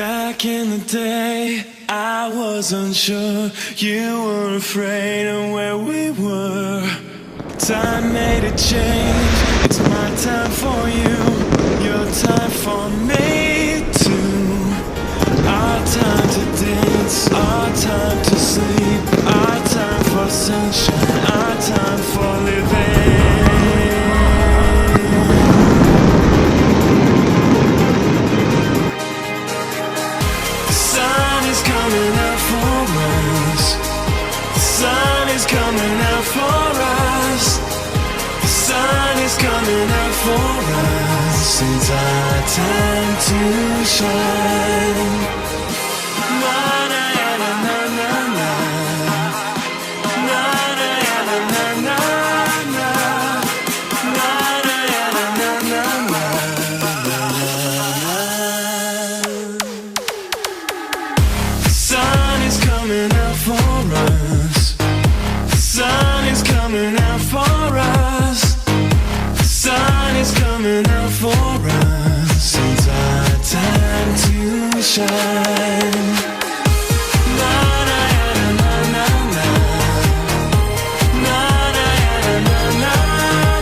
Back in the day, I was unsure. You were afraid of where we were. Time made a change. It's my time for you. Your time for me too. Our time to dance. Our time to sleep. Our time for sunshine. Our time for living. Coming out for us. The sun is coming out for us. The sun is coming out for us. It's our time to shine. Na na na na na na. Na na na na na na. Na na na na na na. Coming out for us. The sun is coming out for us. The sun is coming out for us. It's our time to shine. Na na na na na na. Na na na na na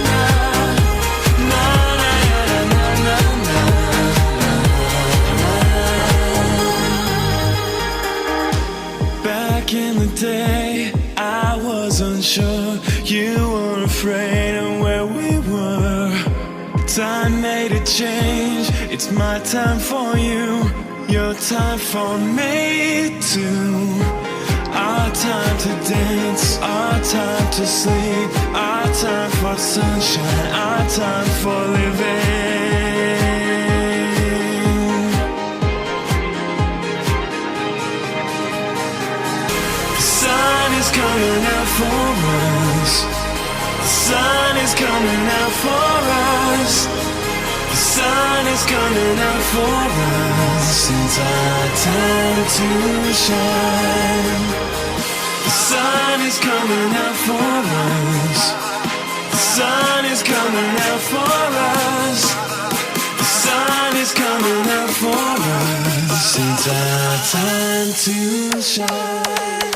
na. Na na na na na. Back in the day, I was unsure. You were afraid of where we were. Time made a change. It's my time for you. Your time for me too. Our time to dance. Our time to sleep. Our time for sunshine. Our time for living. Coming out for us. The sun is coming out for us. The sun is coming out for us. It's our time to shine. The sun is coming out for us. The sun is coming out for us. The sun is coming out for us. It's our time to shine.